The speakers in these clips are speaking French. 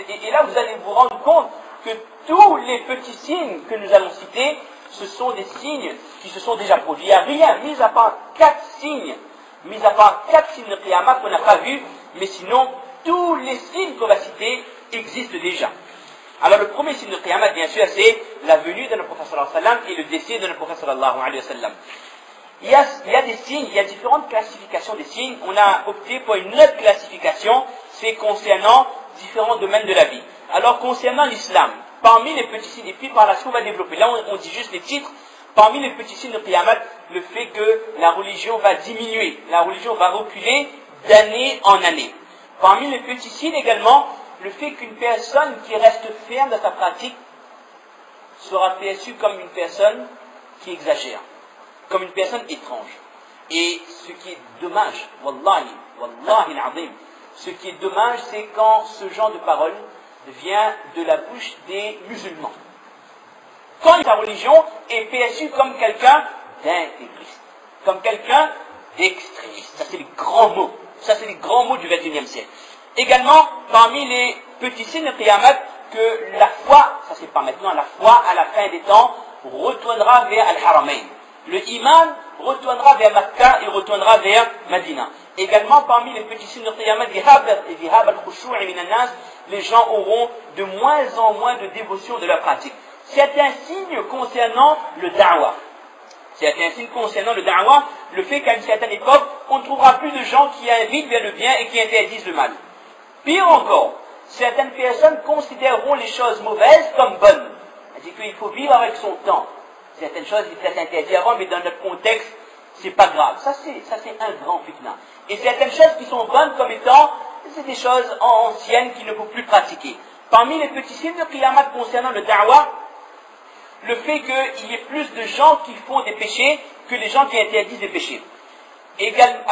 Et là, vous allez vous rendre compte que tous les petits signes que nous allons citer, ce sont des signes qui se sont déjà produits. Il n'y a rien, mis à part 4 signes, de Qiyamah qu'on n'a pas vus, mais sinon, tous les signes qu'on va citer existent déjà. Alors le premier signe de Qiyamah, bien sûr, c'est la venue de notre prophète sallallahu alayhi wa sallam et le décès de notre prophète sallallahu alayhi wa sallam. Il y a des signes, il y a différentes classifications des signes. On a opté pour une autre classification, c'est concernant différents domaines de la vie. Alors concernant l'islam, parmi les petits signes, et puis par la suite on va développer, là on dit juste les titres, parmi les petits signes de Qiyamah, le fait que la religion va diminuer, la religion va reculer d'année en année. Parmi les petits signes également, le fait qu'une personne qui reste ferme dans sa pratique sera perçue comme une personne qui exagère, comme une personne étrange. Et ce qui est dommage, wallahi al-azim, ce qui est dommage, c'est quand ce genre de parole vient de la bouche des musulmans. Quand sa religion est perçue comme quelqu'un d'intégriste, comme quelqu'un d'extrémiste. Ça, c'est les grands mots. Ça, c'est les grands mots du XXIe siècle. Également, parmi les petits signes de Qiyamah, que la foi, ça c'est pas maintenant, la foi à la fin des temps, retournera vers Al-Haramain. Le iman retournera vers Makkah et retournera vers Medina. Également, parmi les petits signes de Qiyamah, les gens auront de moins en moins de dévotion de leur pratique. Certains signes concernant le da'wah. Le fait qu'à une certaine époque, on ne trouvera plus de gens qui invitent vers le bien et qui interdisent le mal. Pire encore, certaines personnes considéreront les choses mauvaises comme bonnes. C'est-à-dire qu'il faut vivre avec son temps. Certaines choses, il peut être interdit avant, mais dans notre contexte, c'est pas grave. Ça, c'est un grand fitna. Et certaines choses qui sont bonnes comme étant, c'est des choses anciennes qu'il ne faut plus pratiquer. Parmi les petits signes de Qiyamah concernant le da'wah, le fait qu'il y ait plus de gens qui font des péchés que les gens qui interdisent des péchés.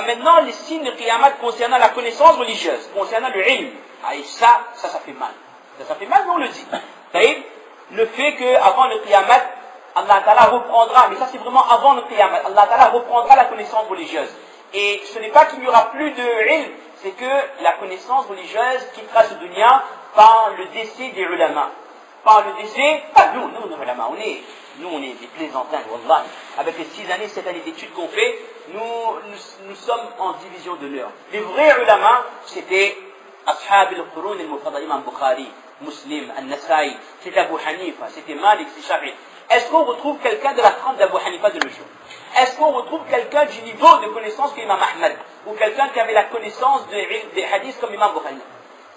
Maintenant, les signes de Qiyamah concernant la connaissance religieuse, concernant le ilm. Et ça fait mal. Ça fait mal, mais on le dit. Le fait qu'avant le Qiyamah, Allah Ta'ala reprendra, mais ça c'est vraiment avant le Qiyamah, Allah Ta'ala reprendra la connaissance religieuse. Et ce n'est pas qu'il n'y aura plus de ilm, c'est que la connaissance religieuse quittera ce dunya par le décès des ulama. Par le décès, pas nous les ulama, on est des plaisantins, wallah. Avec les 6 années, 7 années d'études qu'on fait, nous sommes en division d'honneur. Les vrais ulama, c'était Ashab al-Qurun al-Mufaddal, Imam Bukhari, Muslim, Al-Nasai, c'était Abu Hanifa, c'était Malik, c'est Shafi'i. Est-ce qu'on retrouve quelqu'un de la trempe d'Abu Hanifa de nos jours? Est-ce qu'on retrouve quelqu'un du niveau de connaissance qu'Imam Ahmad? Ou quelqu'un qui avait la connaissance des hadiths comme Imam Bukhari?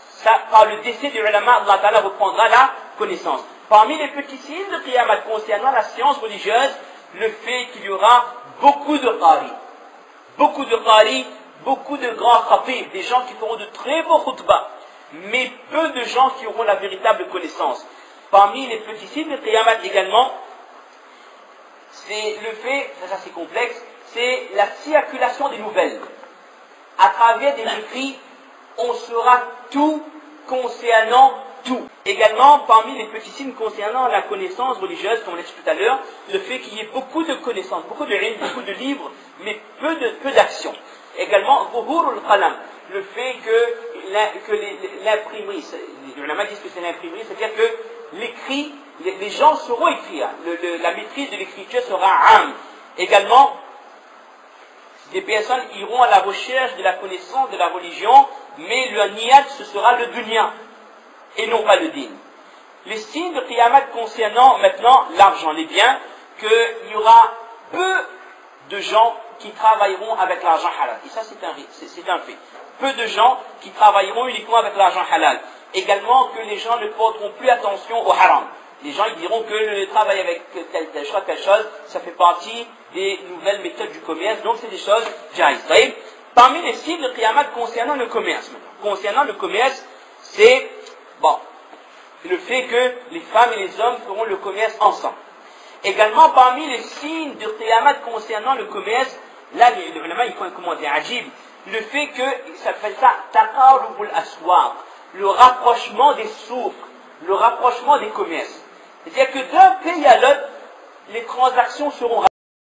Ça, par le décès du ulama, Allah Ta'ala reprendra la connaissance. Parmi les petits signes de Qiyamah concernant la science religieuse, le fait qu'il y aura beaucoup de qari, beaucoup de grands khatib, des gens qui feront de très beaux khutbahs, mais peu de gens qui auront la véritable connaissance. Parmi les petits signes de Qiyamah également, c'est le fait, ça c'est complexe, c'est la circulation des nouvelles. À travers des écrits, on saura tout concernant tout. Également, parmi les petits signes concernant la connaissance religieuse, comme on l'a dit tout à l'heure, le fait qu'il y ait beaucoup de connaissances, beaucoup de livres, mais peu d'actions. Également, Zuhurul Qalam, le fait que l'imprimerie, les ulama disent que c'est l'imprimerie, c'est-à-dire que l'écrit, les gens sauront écrire, la maîtrise de l'écriture sera âme. Également, des personnes iront à la recherche de la connaissance de la religion, mais le niyat, ce sera le dunya, et non pas le din. Les signes de Qiyamah concernant maintenant l'argent, les biens, qu'il y aura peu de gens qui travailleront avec l'argent halal. Et ça, c'est un fait. Peu de gens qui travailleront uniquement avec l'argent halal. Également que les gens ne porteront plus attention au haram. Les gens ils diront que le travail avec telle chose, ça fait partie des nouvelles méthodes du commerce, donc c'est des choses jaïs. Parmi les signes de Qiyamah concernant le commerce, c'est le fait que les femmes et les hommes feront le commerce ensemble. Également, parmi les signes de Qiyamah concernant le commerce, là, les ulama, ils font un commentaire ajib, le fait que, ça s'appelle ça, taqarubul aswaq, le rapprochement des sourds, le rapprochement des commerces. C'est-à-dire que d'un pays à l'autre, les transactions seront